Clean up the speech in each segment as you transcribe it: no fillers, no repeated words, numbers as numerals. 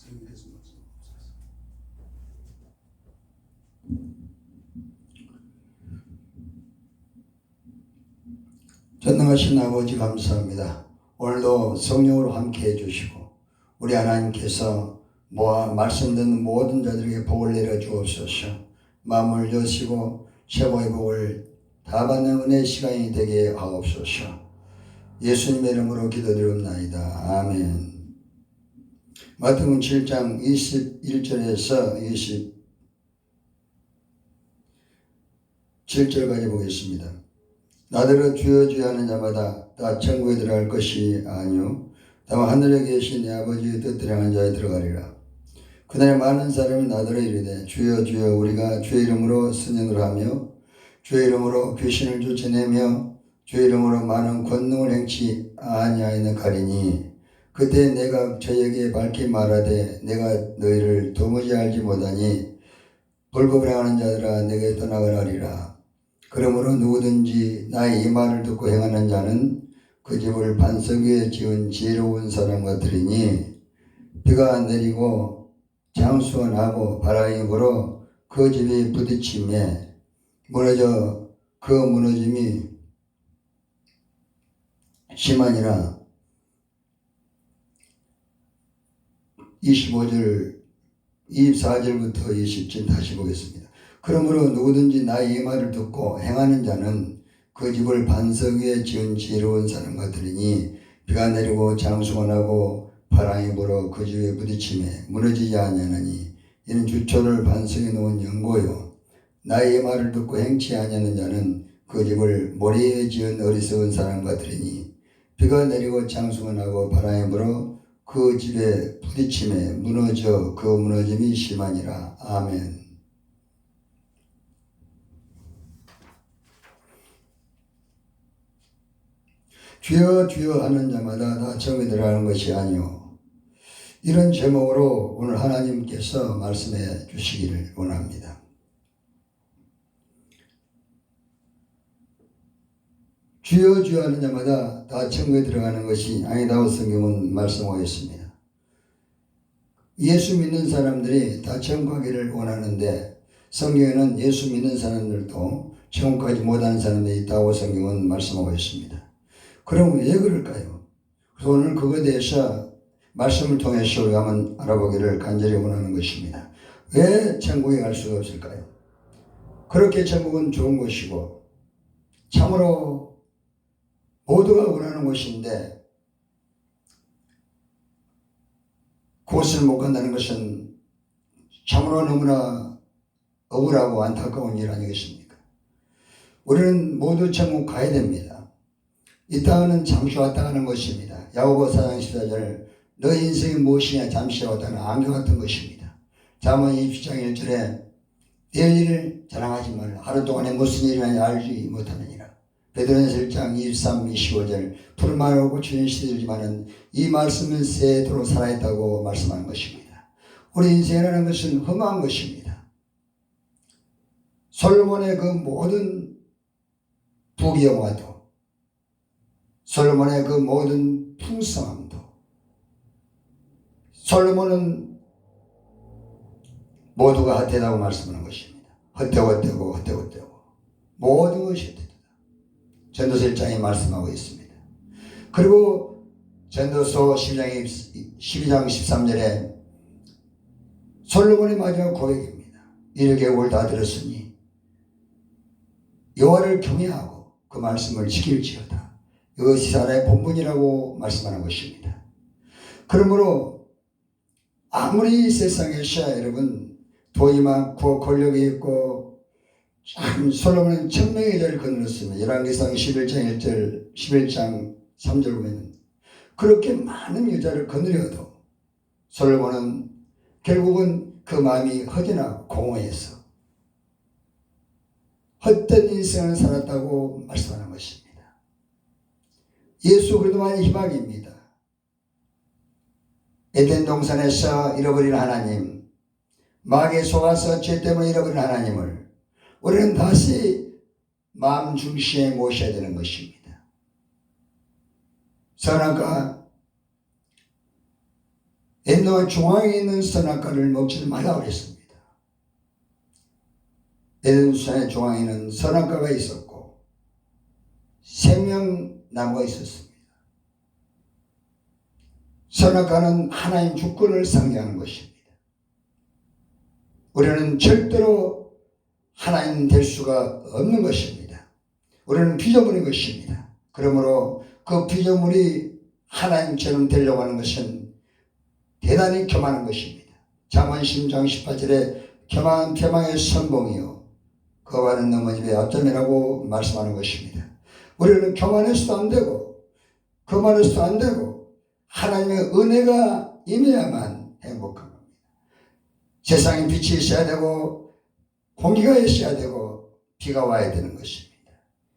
성령께서 말씀하소서. 전능하신 아버지 감사합니다. 오늘도 성령으로 함께 해주시고 우리 하나님께서 모아 말씀 듣는 모든 자들에게 복을 내려 주옵소서. 마음을 여시고 최고의 복을 다 받는 은혜의 시간이 되게 하옵소서. 예수님의 이름으로 기도드립나이다. 아멘. 마태복음 7장 21절에서 27절까지 보겠습니다. 나더러 주여 주여 하는 자마다 다 천국에 들어갈 것이 아니요 다만 하늘에 계신 내 아버지의 뜻대로 하는 자에 들어가리라. 그날에 많은 사람이 나더러 이르되 주여 주여 우리가 주의 이름으로 선언을 하며 주의 이름으로 귀신을 쫓아내며 주의 이름으로 많은 권능을 행치 아니하였는 가리니 그때 내가 저에게 밝히 말하되 내가 너희를 도무지 알지 못하니 불법을 행하는 자들아 내게 떠나가라리라. 그러므로 누구든지 나의 이 말을 듣고 행하는 자는 그 집을 반석 위에 지은 지혜로운 사람 같으리니 비가 내리고 장수가 나고 바람이 불어 그 집이 부딪히매 무너져 그 무너짐이 심하니라. 24절부터 20절 다시 보겠습니다. 그러므로 누구든지 나의 이 말을 듣고 행하는 자는 그 집을 반석 위에 지은 지혜로운 사람 같으리니 비가 내리고 장수가 나고 바람이 불어 그 집에 부딪히매 무너지지 아니하나니 이는 주초를 반석에 놓은 연고요 나의 이 말을 듣고 행치 아니하는 자는 그 집을 모래 위에 지은 어리석은 사람 같으리니 비가 내리고 장수가 나고 바람이 불어 그 집에 부딪히매 무너져 그 무너짐이 심하니라. 아멘. 주여 주여 하는 자마다 다 천국에 들어가는 것이 아니요. 이런 제목으로 오늘 하나님께서 말씀해 주시기를 원합니다. 주여 주여 하는 자마다 다 천국에 들어가는 것이 아니다고 성경은 말씀하고 있습니다. 예수 믿는 사람들이 다 천국 가기를 원하는데 성경에는 예수 믿는 사람들도 천국 가지 못하는 사람들이 있다고 성경은 말씀하고 있습니다. 그럼 왜 그럴까요? 그래서 오늘 그거에 대해서 말씀을 통해서 우리가 한번 알아보기를 간절히 원하는 것입니다. 왜 천국에 갈 수가 없을까요? 그렇게 천국은 좋은 것이고 참으로 모두가 원하는 곳인데 그곳을 못 간다는 것은 참으로 너무나 억울하고 안타까운 일 아니겠습니까? 우리는 모두 천국 가야 됩니다. 이 땅은 잠시 왔다 가는 것입니다. 야고보 4장 14절 너 인생이 무엇이냐 잠시 왔다 가는 안개 같은 것입니다. 잠언 27장 1절에 내일 일을 자랑하지 말라. 하루 동안에 무슨 일이 나는지 알지 못하느니라. 베드로전서 1장 23, 25절 푸른 말하고 고추는 시들지만은 이 말씀은 세도록 살아있다고 말씀하는 것입니다. 우리 인생이라는 것은 험한 것입니다. 솔로몬의 그 모든 부귀영화도 솔로몬의 그 모든 풍성함도 솔로몬은 모두가 헛되다고 말씀하는 것입니다. 헛되고 모든 것이 헛되다. 전도서 1장에 말씀하고 있습니다. 그리고 전도서 12장 13절에 솔로몬의 마지막 고백입니다. 이를 계곡을 다 들었으니 여호와를 경외하고 그 말씀을 지킬지어다. 이것이 사람의 본분이라고 말씀하는 것입니다. 그러므로 아무리 세상에서 여러분 돈이 많고 권력이 있고 참 솔로몬은 천명의 자를 거느렸습니다. 열왕기상 11장 1절 11장 3절 보면 그렇게 많은 여자를 거느려도 솔로몬은 결국은 그 마음이 허전하고 공허해서 헛된 인생을 살았다고 말씀하는 것입니다. 예수 그리스도만이 희망입니다. 에덴 동산에서 잃어버린 하나님, 마귀에 속아서 죄 때문에 잃어버린 하나님을 우리는 다시 마음 중심에 모셔야 되는 것입니다. 선악과 에덴 중앙에 있는 선악과를 먹지 말라고 그랬습니다. 에덴 수산의 중앙에는 선악과가 있었고 생명나무가 있었습니다. 선악과는 하나님 주권을 상징하는 것입니다. 우리는 절대로 하나님 될 수가 없는 것입니다. 우리는 피조물인 것입니다. 그러므로 그 피조물이 하나님처럼 되려고 하는 것은 대단히 교만한 것입니다. 잠언 10장 18절에 교만은 패망의 선봉이요 거만은 넘어짐의 앞점이라고 말씀하는 것입니다. 우리는 교만해서도 안 되고 거만해서도 안 되고 하나님의 은혜가 임해야만 행복한 겁니다. 세상에 빛이 있어야 되고 공기가 있어야 되고 비가 와야 되는 것입니다.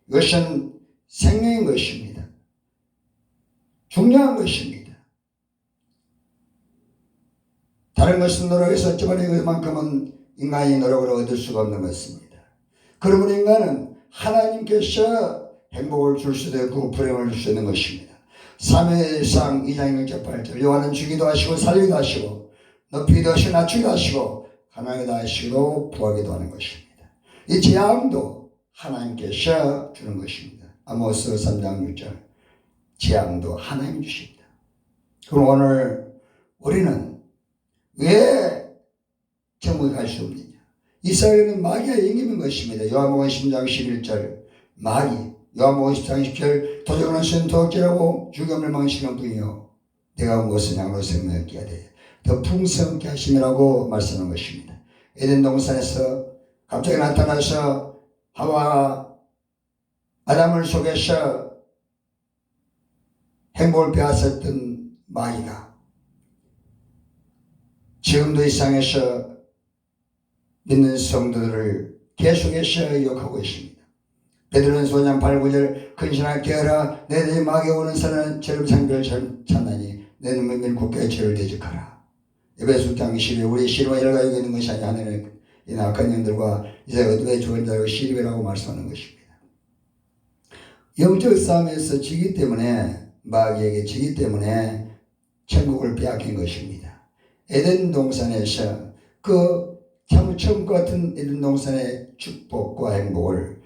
이것은 생명인 것입니다. 중요한 것입니다. 다른 것은 노력해서 어쩌면 이것만큼은 인간이 노력으로 얻을 수가 없는 것입니다. 그러므로 인간은 하나님께서 행복을 줄 수도 있고 불행을 줄 수 있는 것입니다. 사무엘상 2장 1절 8절 여호와는 주기도 하시고 살리기도 하시고 높이기도 하시고 낮추기도 하시고 가난하기도 하시고 부하기도 하는 것입니다. 이 재앙도 하나님께서 주는 것입니다. 아모스 3장 6절 재앙도 하나님이 주십니다. 그럼 오늘 우리는 왜 천국에 갈 수 없느냐? 이스라엘은 마귀가 임기는 것입니다. 요한복음 10장 11절 마귀 요한복음 10장 10절 도적은 쓴 도적질하고 죽음을 망치는 분이요 내가 무엇을 양으로 생명을 얻게 하되 더 풍성케 하심이라고 말씀하는 것입니다. 에덴 동산에서 갑자기 나타나서 하와 아담을 속여서 행복을 빼앗았던 마귀가 지금도 이 세상에서 믿는 성도들을 계속해서 유혹하고 있습니다. 베드로전서 5장 8, 9절 근신하게 하라 너희들이 마귀가 오는 산은 저름 상별을 찾나니 내 눈을 굳게 저를 대적하라. 에베소 6장 12 우리 시름을 열가지고 있는 것이 아니라 하늘의 이 악한 영들과 이제 어둠의 좋은 자를 시름이라고 말씀하는 것입니다. 영적 싸움에서 지기 때문에 마귀에게 지기 때문에 천국을 빼앗긴 것입니다. 에덴 동산에서 그 참 천국 같은 에덴 동산의 축복과 행복을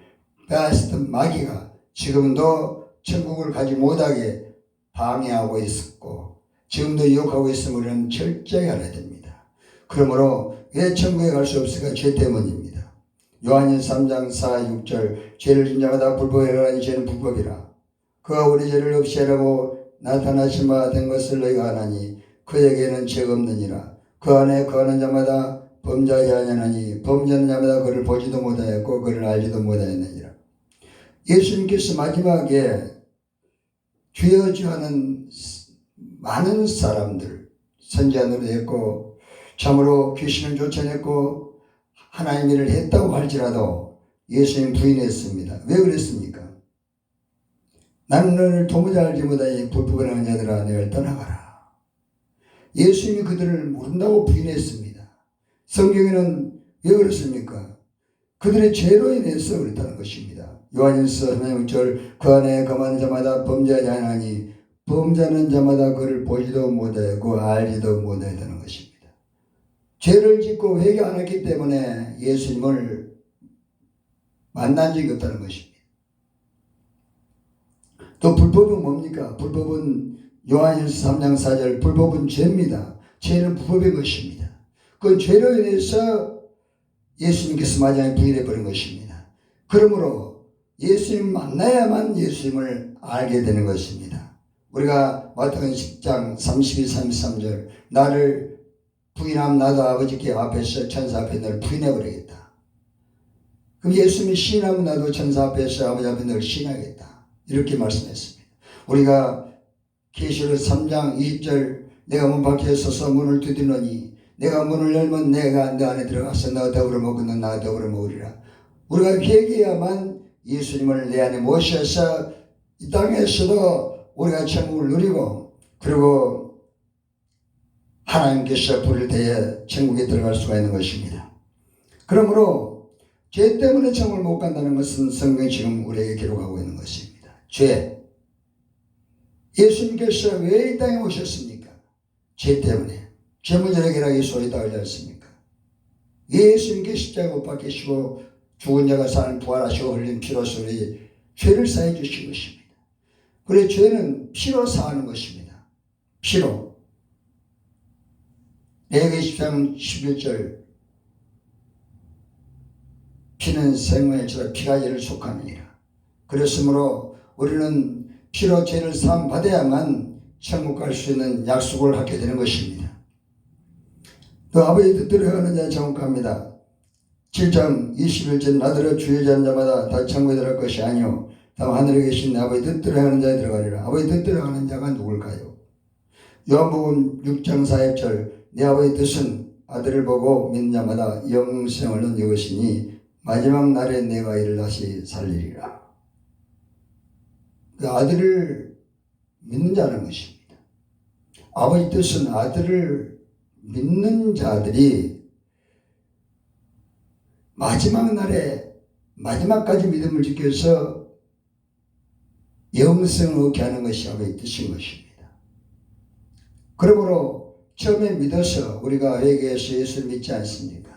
빼앗았던 마귀가 지금도 천국을 가지 못하게 방해하고 있었고 지금도 유혹하고 있음을 우리는 철저히 알아야 됩니다. 그러므로 왜 천국에 갈 수 없을까? 죄 때문입니다. 요한일서 3장 4, 6절 죄를 진 자마다 불법에 가니 죄는 불법이라 그가 우리 죄를 없이 하려고 나타나신 바 된 것을 너희가 아나니 그에게는 죄가 없느니라. 그 안에 거하는 자마다 범죄하지 아니하나니 범죄하는 자마다 그를 보지도 못하였고 그를 알지도 못하였느니라. 예수님께서 마지막에 주여 주여 하는 많은 사람들 선지자들도 했고 참으로 귀신을 쫓아냈고 하나님 일을 했다고 할지라도 예수님 부인했습니다. 왜 그랬습니까? 나는 너를 도무지 알지 못하니 불법을 하는 자들아 너를 떠나가라. 예수님이 그들을 모른다고 부인했습니다. 성경에는 왜 그렇습니까? 그들의 죄로 인해서 그렇다는 것입니다. 요한일서 3장 6절 그 안에 거하는 자마다 범죄하지 아니하니 범죄하는 자마다 그를 보지도 못하고 알지도 못하다는 것입니다. 죄를 짓고 회개 안 했기 때문에 예수님을 만난 적이 없다는 것입니다. 또 불법은 뭡니까? 불법은 요한일서 3장 4절 불법은 죄입니다. 죄는 불법의 것입니다. 그 죄로 인해서 예수님께서 마지막에 부인해버린 것입니다. 그러므로 예수님 만나야만 예수님을 알게 되는 것입니다. 우리가 마태복음 10장 32, 33절 나를 부인하면 나도 아버지께 앞에서 천사 앞에 너를 부인해버리겠다. 그럼 예수님이 시인하면 나도 천사 앞에서 아버지 앞에 너를 시인하겠다. 이렇게 말씀했습니다. 우리가 계시록 3장 20절 내가 문 밖에 서서 문을 두드리노니 내가 문을 열면 내가 너 안에 들어가서 너 더불어 먹고 너 나 더불어 먹으리라. 우리가 회개해야만 예수님을 내 안에 모셔서 이 땅에서도 우리가 천국을 누리고 그리고 하나님께서 불을 대해 천국에 들어갈 수가 있는 것입니다. 그러므로 죄 때문에 천국을 못 간다는 것은 성경이 지금 우리에게 기록하고 있는 것입니다. 죄. 예수님께서 왜 이 땅에 오셨습니까? 죄 때문에. 죄문제력이라고 예수있다 하지 않습니까? 예수님께 십자가 못 박히시고 죽은 자가 사는 부활하시고 흘린 피로써 우리 죄를 사해 주신 것입니다. 그래 죄는 피로 사하는 것입니다. 피로. 레위기 13장 11절 피는 생명의 주라 피가 죄를 속하느니라. 그랬으므로 우리는 피로 죄를 사함 받아야만 천국 갈 수 있는 약속을 하게 되는 것입니다. 또 아버지 뜻대로 행하는 자 천국 갑니다. 7장 21절 나더러 주의 자는 자마다 다 천국에 들어갈 것이 아니요 다만 하늘에 계신 내 아버지 뜻대로 행하는 자에 들어가리라. 아버지 뜻대로 행하는 자가 누굴까요? 요한복음 6장 40절 내 아버지 뜻은 아들을 보고 믿는 자마다 영생을 얻는 이것이니 마지막 날에 내가 이를 다시 살리리라. 그 아들을 믿는 자는 것입니다. 아버지 뜻은 아들을 믿는 자들이 마지막 날에 마지막까지 믿음을 지켜서 영생을 얻게 하는 것이 아버지 뜻인 것입니다. 그러므로 처음에 믿어서 우리가 회개해서 예수를 믿지 않습니까?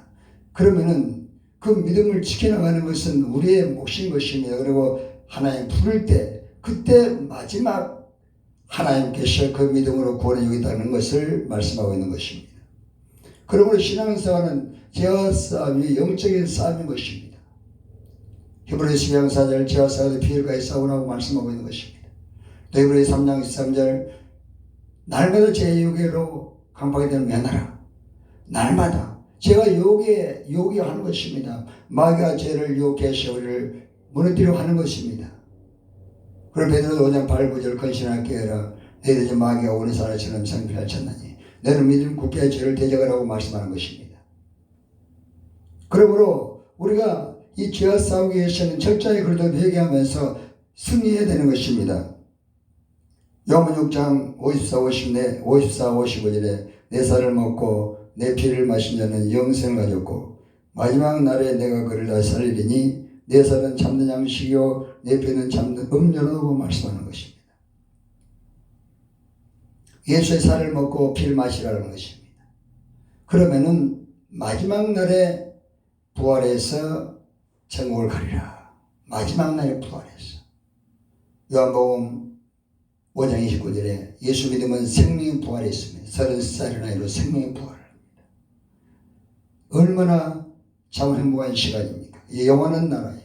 그러면은 그 믿음을 지켜나가는 것은 우리의 몫인 것입니다. 그리고 하나님 부를 때 그때 마지막 하나님께서 그 믿음으로 구원해 주겠다는 것을 말씀하고 있는 것입니다. 그러므로 신앙생활은 죄와 싸움이 영적인 싸움인 것입니다. 히브리서 12장 4절 죄와 싸워도 비엘과의 싸우라고 말씀하고 있는 것입니다. 또 히브리서 3장 13절 날마다 제 유괴로 강박이 되는 면하라. 날마다 제가 요기하는 것입니다. 마귀가 죄를 유혹해서 우리를 무너뜨리려 하는 것입니다. 그럼 베드로 5장 8, 9절 건신하게 해라. 너희들 마귀가 오는 사람처럼 성필할 쳤나니 너는 믿음 굳게 죄를 대적하라고 말씀하는 것입니다. 그러므로 우리가 이 죄와 싸우기 위해서는 철저히 그래도 회개하면서 승리해야 되는 것입니다. 요한복음 6장 54, 55절에 내 살을 먹고 내 피를 마신 자는 영생을 가졌고 마지막 날에 내가 그를 다시 살리리니 내 살은 참는 양식이요 내 피는 참는 음료라고 말씀하는 것입니다. 예수의 살을 먹고 피를 마시라는 것입니다. 그러면은 마지막 날에 부활해서 천국을 가리라. 마지막 날에 부활해서. 요한복음 5장 29절에 예수 믿으면 생명이 부활했습니다. 30살의 나이로 생명이 부활합니다. 얼마나 참 행복한 시간입니까? 이 영원한 나라에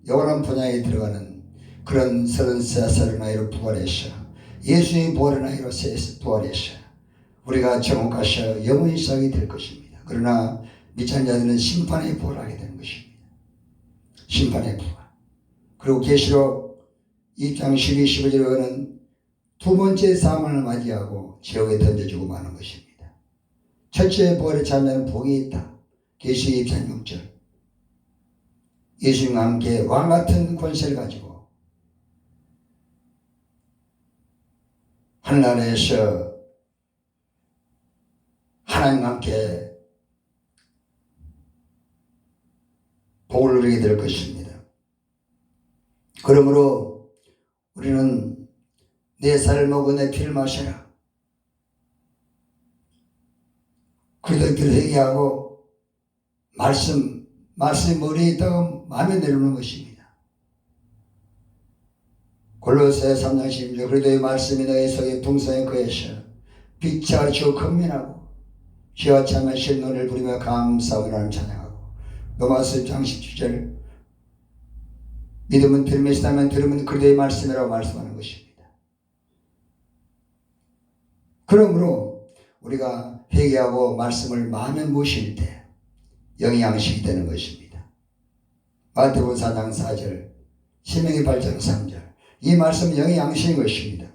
영원한 분야에 들어가는 그런 33살의 나이로 부활해서 예수의 부활의 나이로 부활해서 우리가 천국 가서 영원히 살게 될 것입니다. 그러나 믿지 않는 자들은 심판에 부활하게 되는 것입니다. 심판에 부활. 그리고 계시록 2장 12, 15절에는 두 번째 사망을 맞이하고 지옥에 던져주고 마는 것입니다. 첫째 부활에 참여하는 복이 있다. 계시록 2장 6절. 예수님과 함께 왕같은 권세를 가지고 하늘나라에서 하나님과 함께 복을 누리게 될 것입니다. 그러므로 우리는 내 살을 먹고 내 피를 마셔라. 그리스도를 회개하고 말씀이 머리에 있다가 마음에 내려오는 것입니다. 골로새 3장 16절 그리스도의 말씀이 너희 속에 풍성히 거해서 빛과 주어 건면하고 지와 참한 신노를 부리며 감사하고 하나님을 찬양하고 로마서 1장 17절 믿음은 들음에서 나면 들음은 그리스도의 말씀이라고 말씀하는 것입니다. 그러므로 우리가 회개하고 말씀을 마음에 모실 때 영의 양식이 되는 것입니다. 마태복음 4장 4절 신명기 8장 3절 이 말씀은 영의 양식인 것입니다.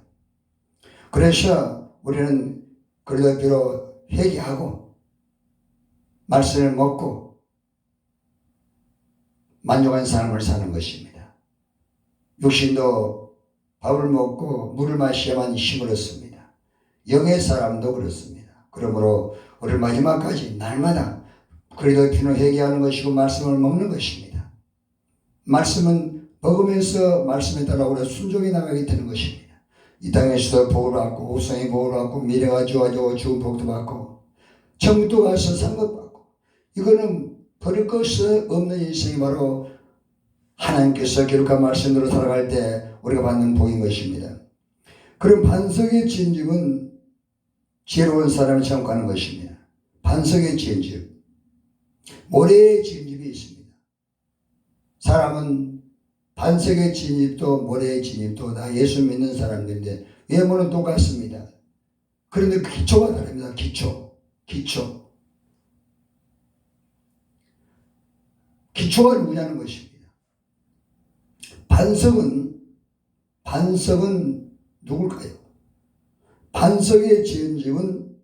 그래서 우리는 그리스도로 회개하고 말씀을 먹고 만족한 삶을 사는 것입니다. 육신도 밥을 먹고 물을 마셔야만 힘을 얻습니다. 영의 사람도 그렇습니다. 그러므로 우리 마지막까지 날마다 그리스도의 피로 회개하는 것이고 말씀을 먹는 것입니다. 말씀은 먹으면서 말씀에 따라 우리가 순종해 나가게 되는 것입니다. 이 땅에서도 복을 받고 우상의 복을 받고 미래가 좋아지고 좋은 복도 받고 천국도 가서 상급받고, 이거는 버릴 것이 없는 인생이 바로 하나님께서 기록한 말씀대로 살아갈 때 우리가 받는 복인 것입니다. 그럼 반석의 진집은 지혜로운 사람을 참고하는 것입니다. 반석의 진집, 모래의 진집이 있습니다. 사람은 반석의 진입도 모래의 진입도 다 예수 믿는 사람들인데 외모는 똑같습니다. 그런데 기초가 다릅니다. 기초가 누구냐는 것입니다. 반석은 누굴까요? 반석의 지은 집은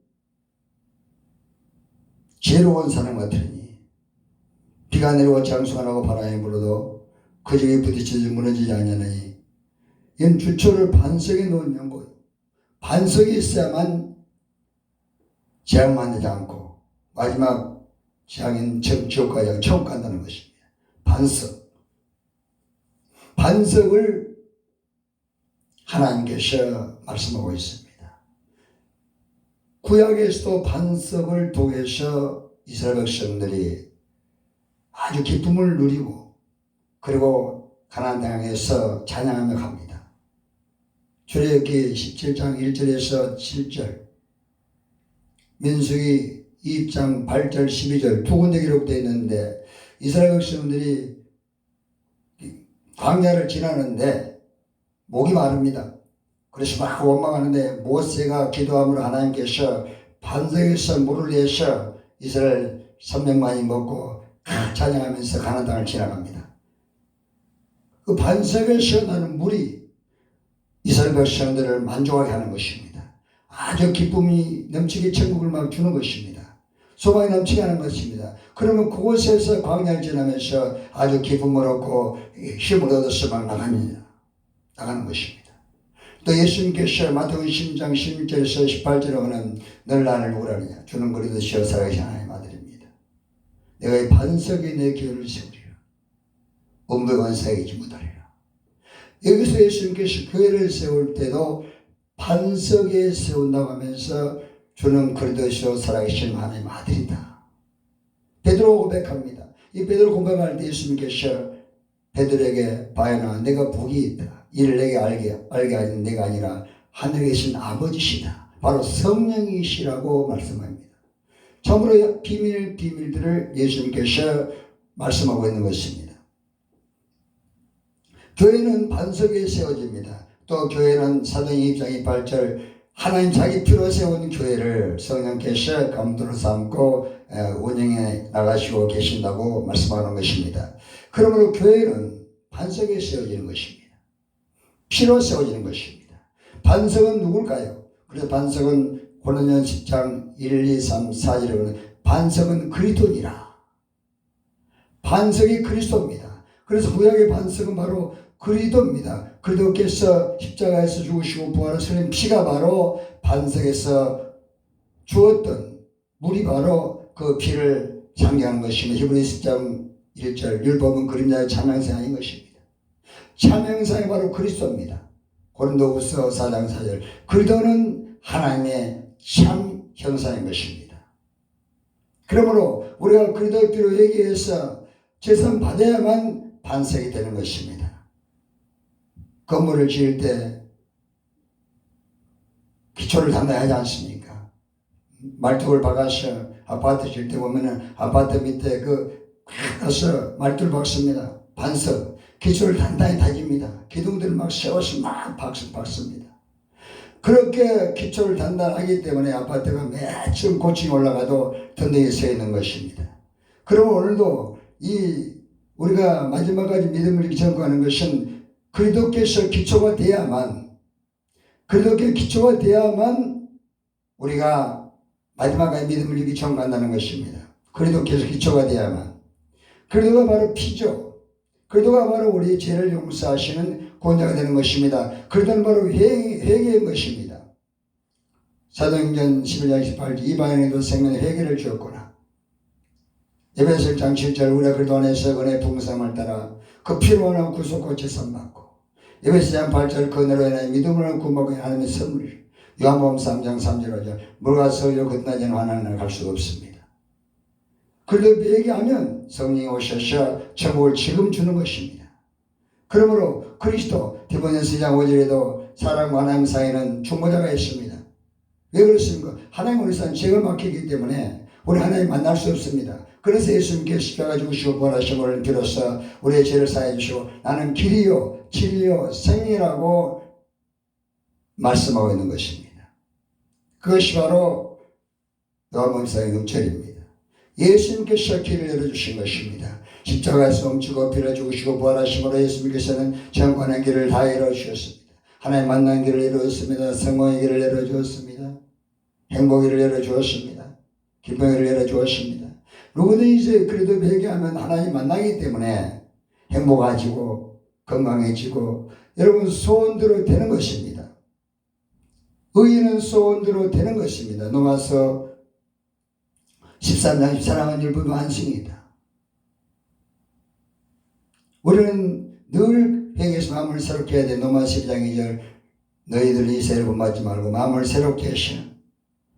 지혜로운 사람 같으니 비가 내리고 장수가 나고 바람이 불어도 그 집이 부딪히지 무너지지 않냐니, 이건 주초를 반석에 놓은 연고요. 반석이 있어야만 재앙만 되지 않고 마지막 재앙인 지옥까지 천국 간다는 것입니다. 반석을 하나님께서 말씀하고 있습니다. 구약에서도 반석을 통해서 이스라엘 백성들이 아주 기쁨을 누리고 그리고 가나안 땅에서 찬양하며 갑니다. 출애굽기 17장 1절에서 7절, 민수기 2장 8절 12절 두 군데 기록되어 있는데 이스라엘 백성들이 광야를 지나는데 목이 마릅니다. 그래서 막 원망하는데 모세가 기도함으로 하나님께서 반석에서 물을 내서 이스라엘 300만이 먹고 찬양하면서 가나안 땅을 지나갑니다. 그 반석에서 나는 물이 이스라엘 백성들을 만족하게 하는 것입니다. 아주 기쁨이 넘치게 천국을 막 주는 것입니다. 소망이 넘치게 하는 것입니다. 그러면 그곳에서 광야를 지나면서 아주 기쁨을 얻고 힘을 얻어서 막 나가는 것입니다. 또 예수님께서 마태복음 10장 16절에서 18절에 오는 늘 나를 누구라느냐, 주는 그리스도시요 살아계신 하나님의 아들입니다. 내가 이 반석에 내 교회를 세우리라. 음부의 권세가 이기지 못하리라. 여기서 예수님께서 교회를 세울 때도 반석에 세운다고 하면서 주는 그리스도시요 살아계신 하나님의 아들이다. 베드로 고백합니다. 이 베드로 고백할 때 예수님께서 베드로에게 바요나 내가 복이 있다. 이를 내게 알게 하는 내가 아니라 하늘에 계신 아버지시다. 바로 성령이시라고 말씀합니다. 참으로 비밀들을 예수님께서 말씀하고 있는 것입니다. 교회는 반석에 세워집니다. 또 교회는 사도행전 2장 28절 하나님 자기 피로 세운 교회를 성령께서 감독으로 삼고 운영해 나가시고 계신다고 말씀하는 것입니다. 그러므로 교회는 반석에 세워지는 것입니다. 피로 세워지는 것입니다. 반석은 누굴까요? 그래서 반석은 고린도전 10장 1, 2, 3, 4절에 보면 반석은 그리스도니라. 반석이 그리스도입니다. 그래서 구약의 반석은 바로 그리스도입니다. 그리스도께서 십자가에서 죽으시고 부활하신 피가 바로 반석에서 주었던 물이 바로 그 피를 상징하는 것입니다. 히브리서 10장 1절 율법은 그림자의 참형상인 것입니다. 참형상이 바로 그리스도입니다. 고린도후서 4장 4절 그리스도는 하나님의 참 형상인 것입니다. 그러므로 우리가 그리스도의 피로 회개해서 제사 받아야만 반석이 되는 것입니다. 건물을 지을 때 기초를 단단히 하지 않습니까? 말뚝을 박아서 아파트 지을 때 보면은 아파트 밑에 가서 말뚝을 박습니다. 반석, 기초를 단단히 다집니다. 기둥들을 막 세워서 막 박습니다. 그렇게 기초를 단단하기 때문에 아파트가 매층 고층이 올라가도 든든히 서 있는 것입니다. 그러면 오늘도 우리가 마지막까지 믿음을 전거하는 것은 그리스도께서 기초가 돼야만 우리가 마지막까지 믿음을 이기 전거한다는 것입니다. 그리스도께서 기초가 돼야만. 그리스도가 바로 피죠. 그리스도가 바로 우리의 죄를 용서하시는 구원자가 되는 것입니다. 그리스도는 바로 회개인 것입니다. 사도행전 11장 18절 이방인에도 생명의 회개를 주었구나. 에베소 1장 7절 우리가 그리스도 안에서 은혜의 풍성함을 따라 그 피로 인하여 구속과 죄사함 받고 에베소 1장 8절 그 은혜로 인하여 믿음으로 구원받고 하나님의 선물 요한복음 3장 3절 5절 물과 성령으로 끝나지는 하나님을 갈 수가 없습니다. 그래도 얘기하면 성령이 오셔서 천국을 지금 주는 것입니다. 그러므로 그리스도 디모데전서 2장 5절에도 사람과 하나님 사이에는 중보자가 있습니다. 왜 그렇습니까? 하나님 우리 사람 죄가 막히기 때문에 우리 하나님 만날 수 없습니다. 그래서 예수님께서 십자가 죽으시고 부활하심을 비로소 우리의 죄를 사해 주시고 나는 길이요 진리요 생이라고 말씀하고 있는 것입니다. 그것이 바로 요한복음 4장 6절입니다. 예수님께서 길을 열어주신 것입니다. 십자가에서 멈추고 피를 죽으시고 부활하심으로 예수님께서는 정권의 길을 다 열어주셨습니다. 하나님 만난 길을 열어주었습니다. 성공의 길을 열어주었습니다. 행복의 길을 열어주었습니다. 기쁨의 길을 열어주었습니다. 누구든지 이제 그래도 회개하면 하나님 만나기 때문에 행복해지고 건강해지고 여러분 소원대로 되는 것입니다. 의인은 소원대로 되는 것입니다. 로마서 13장 14장은 일부분 완성이다. 우리는 늘 회개해서 마음을 새롭게 해야 돼. 로마서 12장 2절 너희들은 이 세를 본받지 말고 마음을 새롭게 하시는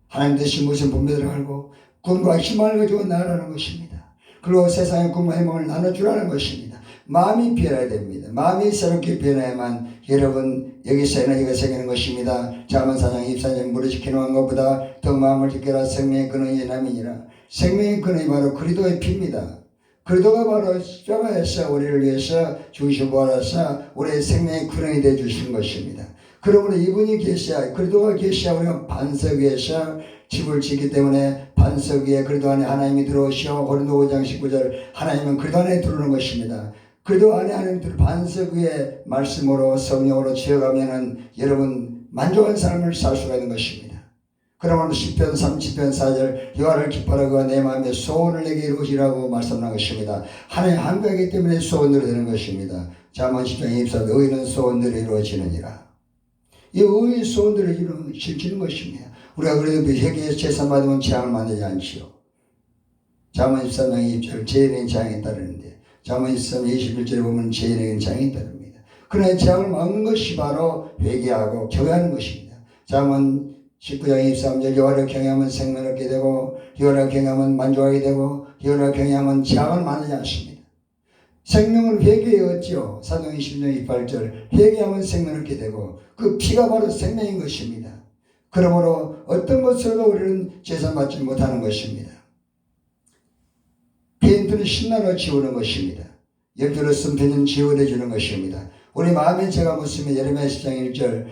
하나님 대신 무슨 분별을 알고 꿈과 희망을 가지고 나아가는 것입니다. 그리고 세상의 꿈과 희망을 나눠주라는 것입니다. 마음이 변해야 됩니다. 마음이 새롭게 변해야만 여러분 여기서 에너지가 생기는 것입니다. 잠언 4장 24절 무릇 지키는 것보다 더 마음을 지켜라 생명의 근원이 남이니라. 생명의 근원이 바로 그리스도의 피입니다. 그리스도가 바로 십자가에서 우리를 위해서 죽으시고 부활하사 우리의 생명의 근원이 되어 주신 것입니다. 그러므로 이분이 계셔야 그리스도가 계셔야 우리가 반석 위에서 집을 짓기 때문에 반석 위에 그리스도 안에 하나님이 들어오시오. 고린도 5장 19절 하나님은 그리스도 안에 들어오는 것입니다. 그리스도 안에 하나님 반석 위에 말씀으로 성령으로 지어가면은 여러분 만족한 삶을 살 수가 있는 것입니다. 그러므로 시편 30편 4절 여호와를 기뻐하라 그가 내 마음에 소원을 내게 이루시라고 말씀한 것입니다. 하나님 한가하기 때문에 소원대로 되는 것입니다. 잠언 10장 24절 의인은 소원대로 이루어지느니라. 이 의의 소원대로 이루어지는 것입니다. 우리가 그래도 회개에서 재산 받으면 재앙을 만들지 않지요. 잠언 13장 20절 죄인에게는 재앙이 따르는데 잠언 13장 21절에 보면 죄인에게는 재앙이 따릅니다. 그러나 재앙을 막는 것이 바로 회개하고 교회하는 것입니다. 잠언 19장 23절 여호와를 경외하면 생명을 얻게 되고 여호와를 경외하면 만족하게 되고 여호와를 경외하면 재앙을 만들지 않습니다. 생명을 회개에 얻지요. 사도행 10장 28절 회개하면 생명을 얻게 되고 그 피가 바로 생명인 것입니다. 그러므로 어떤 것으로도 우리는 재산받지 못하는 것입니다. 페인트는 신나로 지우는 것입니다. 염주로 쓴 펜은 지워내 주는 것입니다. 우리 마음에 죄가 묻습니다. 예레미야 10장 1절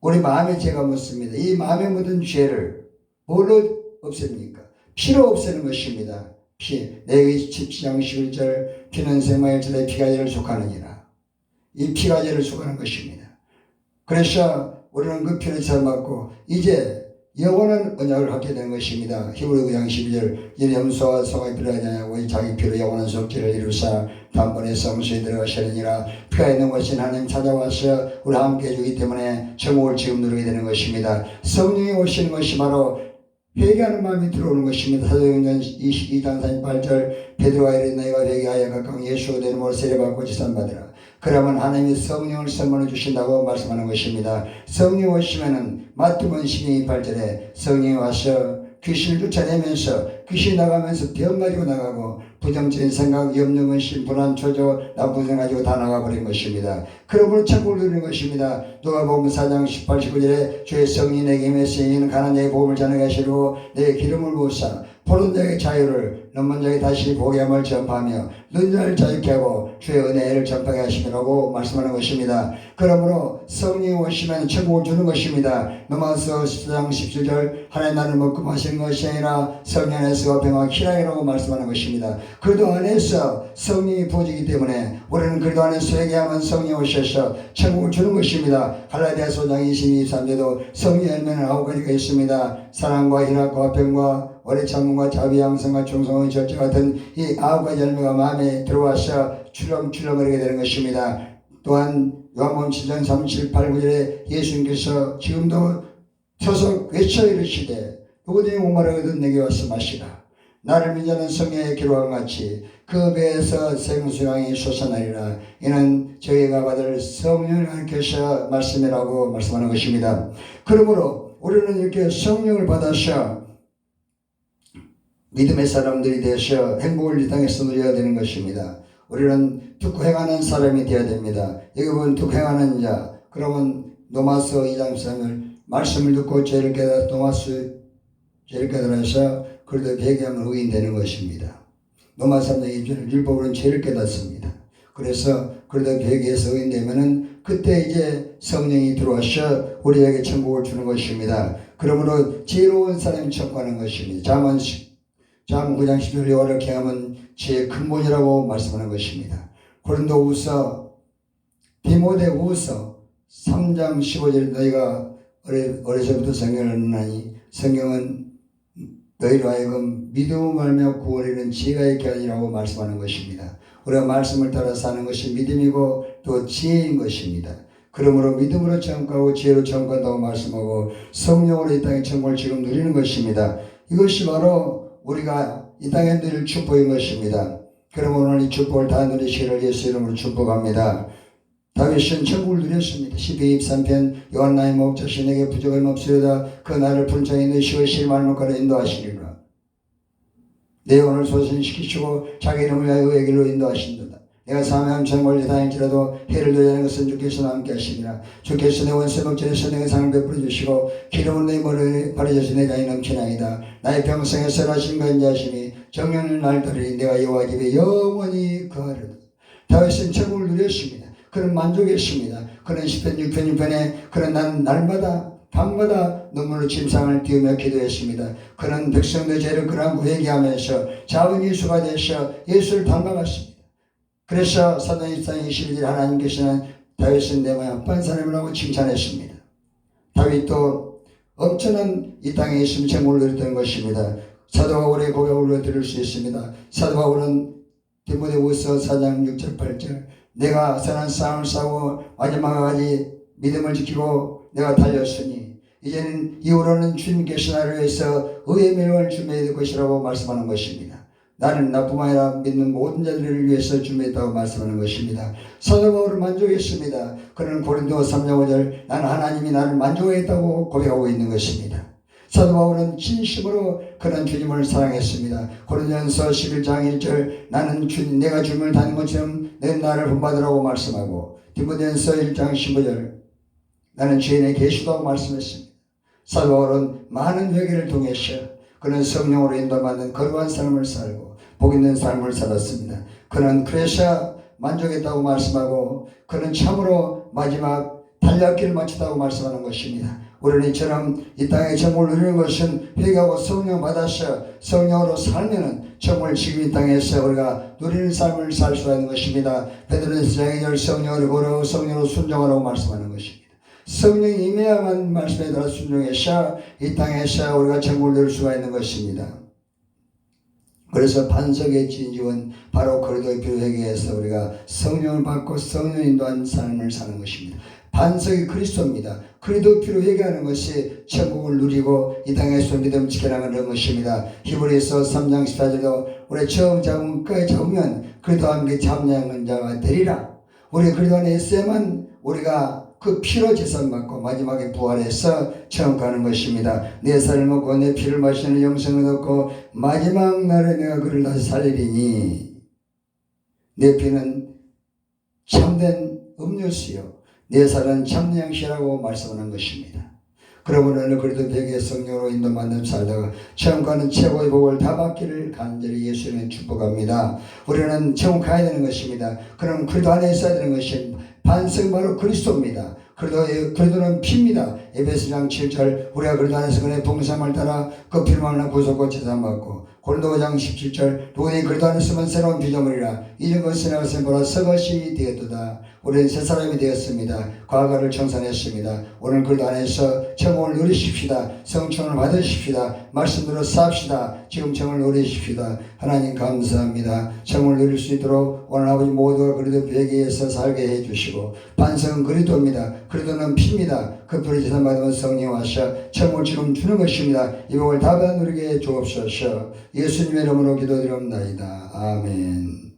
우리 마음에 죄가 묻습니다. 이 마음에 묻은 죄를 뭘로 없앱니까? 피로 없애는 것입니다. 피. 레위기 17장 11절 피는 생명의 절에 피가제를 속하느니라. 이 피가제를 속하는 것입니다. 그래서 우리는 그 피를 처음받고 이제 영원한 언약을 갖게 되는 것입니다. 히브리 9장 12절 이는 염소와 소가 필요하지 않냐고 자기 피로 영원한 속죄를 이루사 단번에 성소에 들어가시느니라. 피가 있는 것이 하나님 찾아와서 우리와 함께 해주기 때문에 천국을 지금 누리게 되는 것입니다. 성령이 오시는 것이 바로 회개하는 마음이 들어오는 것입니다. 사도행전 22장 38절 베드로가 이르되 너희가 회개하여 각각 예수가 되는 몸을 세례받고 지산받으라. 그러면 하나님이 성령을 선물해 주신다고 말씀하는 것입니다. 성령이 오시면은 마태복음 12장 8절에 성령이 와서 귀신을 쫓아내면서 귀신이 나가면서 병 가지고 나가고 부정적인 생각, 염려, 근심, 불안, 초조, 나쁜 생각 가지고 다 나가버린 것입니다. 그러므로 천국을 누리는 것입니다. 누가복음 4장 18, 19절에 주의 성령이 내게 임했으니 이는 가난한 자의 복음을 전하게 하시고 내게 기름을 부으사 포른 자의 자유를 넘은 자에게 다시 복음을 전파하며 눈 자를 자유케 하고 주의 은혜를 전파하게 하시라고 말씀하는 것입니다. 그러므로 성령이 오시면 천국을 주는 것입니다. 로마서 14장 17절 하나님 나를 먹고 마시는 것이 아니라 성령 안에서 평화가 희락이라고 말씀하는 것입니다. 그리스도 안에서 성령이 부어지기 때문에 우리는 그리스도 안에서 회개하면 성령이 오셔서 천국을 주는 것입니다. 갈라디아서 5장 22, 23절도 성령의 열매는 9가지가 있습니다. 사랑과 희락과 화평과 오래 참음과 자비, 양성과 충성의 절제 같은 이 9가지 열매가 마음에 들어와서 출렁출렁거리게 되는 것입니다. 또한 요한복음 7장 37, 8, 9절에 예수님께서 지금도 서서 외쳐 이르시되 누구든지 목마르거든 내게 와서 마시라. 나를 믿는 자는 성령의 기록한 같이 그 배에서 생수강이 솟아나리라. 이는 저희가 받을 성령을 가르쳐 말씀이라고 말씀하는 것입니다. 그러므로 우리는 이렇게 성령을 받아서 믿음의 사람들이 되셔 행복을 이 땅에서 누려야 되는 것입니다. 우리는 듣고 행하는 사람이 되어야 됩니다. 여기 보면 듣고 행하는 자, 그러면 로마서 2장 3절 말씀을 듣고 죄를 깨달아 로마서 죄를 깨달아서 그리도 회개하면 의인되는 것입니다. 로마서 3장 2절 율법으로는 죄를 깨닫습니다. 그래서 그리도 회개해서 의인되면은 그때 이제 성령이 들어와서 우리에게 천국을 주는 것입니다. 그러므로 지혜로운 사람이 천국하는 것입니다. 잠언 9장 10절 여호와를 경외하면 지혜의 근본이라고 말씀하는 것입니다. 고린도후서 디모데후서 3장 15절 너희가 어려서부터 성경을 읽나니 성경은 너희로 하여금 믿음을 말며 구원을 이루는 지혜가 있게 하리라고 말씀하는 것입니다. 우리가 말씀을 따라 사는 것이 믿음이고 또 지혜인 것입니다. 그러므로 믿음으로 천국하고 지혜로 천국한다고 말씀하고 성령으로 이 땅의 천국을 지금 누리는 것입니다. 이것이 바로 우리가 이 땅에 누릴 축복인 것입니다. 그러므로 오늘 이 축복을 다 누리시기를 예수 이름으로 축복합니다. 다윗은 천국을 누렸습니다. 12:23편 여호와 나의 목자시 내게 부족함이 없으리로다. 그 나를 분창에 넣으시고 실만목가로 인도하시리라. 내 영혼을 소생시키시고 자기 이름을 위하여 의의 길로 인도하신다. 내가 사명한 천국을 다닐지라도 해를 도하는 것은 주께서 함께 하시니라. 주께서 내 원수 목전에서 내게 상을 베풀어 주시고 기름을 내 머리에 바르셔서 내 장이 넘치나이다. 나의 평생에 선하신 건자심이 정령을 날 따르니 내가 여호와 집에 영원히 거하리로다. 다윗은 천국을 누렸습니다. 그는 만족했습니다. 그는 10편 6편 6편에 그는 나는 날마다 밤마다 눈물로 침상을 띄우며 기도했습니다. 그는 백성들의 죄를 그러한 회개하면서 자원 예수가 되셔 예수를 닮아갔습니다. 그래서 사도행전 22절 하나님께서는 다윗은 내 마음 한 사람이라고 칭찬했습니다. 다윗도 엄청난 이 땅에 있으면 천국을 누렸던 것입니다. 사도 바울의 고백을 들을 수 있습니다. 사도 바울은 디모데후서 4장 6절 8절 내가 선한 싸움을 싸우고 마지막까지 믿음을 지키고 내가 달렸으니 이제는 이후로는 주님께서 나를 위해서 의의 명을 준비해야 될 것이라고 말씀하는 것입니다. 나는 나뿐만 아니라 믿는 모든 자들을 위해서 준비했다고 말씀하는 것입니다. 사도 바울은 만족했습니다. 그는 고린도 3장 5절 나는 하나님이 나를 만족했다고 고백하고 있는 것입니다. 사도 바울은 진심으로 그는 주님을 사랑했습니다. 고린도전서 11장 1절 나는 내가 주님을 닮은 것처럼 내 나를 본받으라고 말씀하고 디모데전서 1장 15절 나는 주인의 계시다고 말씀했습니다. 사도 바울은 많은 회개를 통해서 그는 성령으로 인도받는 거룩한 삶을 살고 복 있는 삶을 살았습니다. 그는 그래서 만족했다고 말씀하고 그는 참으로 마지막 달려길을 마쳤다고 말씀하는 것입니다. 우리는 이처럼 이 땅의 천국을 누리는 것은 회개하고 성령 받아서 성령으로 살면은 천국을 지금 이 땅에서 우리가 누리는 삶을 살 수 있는 것입니다. 베드로전서 4장 2절 성령으로 고르고 성령으로 순종하라고 말씀하는 것입니다. 성령이 임해야만 말씀에 따라 순종해서 이 땅에서 우리가 천국을 누릴 수가 있는 것입니다. 그래서 반석의 진지원 바로 그리스도의 피로 회개해서 우리가 성령을 받고 성령 인도한 삶을 사는 것입니다. 반석이 그리스도입니다. 그리스도의 피로 회개하는 것이 천국을 누리고 이 땅에서 믿음 지켜나가는 것입니다. 히브리서 3장 14절도 우리 처음 잡으면 끝까지 잡으면 그리스도와 함께 참여하는 자가 되리라. 우리 그리스도 안에 있어야만 우리가 그 피로 제사받고 마지막에 부활해서 처음 가는 것입니다. 내 살을 먹고 내 피를 마시는 영생을 얻고 마지막 날에 내가 그를 다시 살리리니 내 피는 참된 음료수요 내 살은 참된 양식이라고 말씀하는 것입니다. 그러므로 그리스도 백의 성령으로 인도받는 살다가 처음 가는 최고의 복을 다 받기를 간절히 예수님은 축복합니다. 우리는 처음 가야 되는 것입니다. 그럼 그리스도 안에 있어야 되는 것입니다. 반석은 바로 그리스도입니다. 그리스도는 피입니다. 에베소장 7절 우리가 그리스도 안에서 그의 봉사함을 따라 그 피로 말미암아 구속과 제사받고 고린도 5장 17절 누구든지 그리스도 안에 있으면 새로운 피조물이라 이전 것이 나갔으면 보라 새 것이 되었도다. 우리는 새 사람이 되었습니다. 과거를 청산했습니다. 오늘 그리스도 안에서 천국을 누리십시다. 성천을 받으십시다. 말씀대로 삽시다. 지금 천국을 누리십시다. 하나님 감사합니다. 천국을 누릴 수 있도록 오늘 아버지 모두가 그리스도 회개해서 살게 해주시고 반석은 그리스도입니다. 그리스도는 피입니다. 그 피를 제사받으면 성령 하셔 천국을 지금 주는 것입니다. 이 복을 다 받아 누리게 해 주옵소서. 예수님의 이름으로 기도드립니다. 아멘.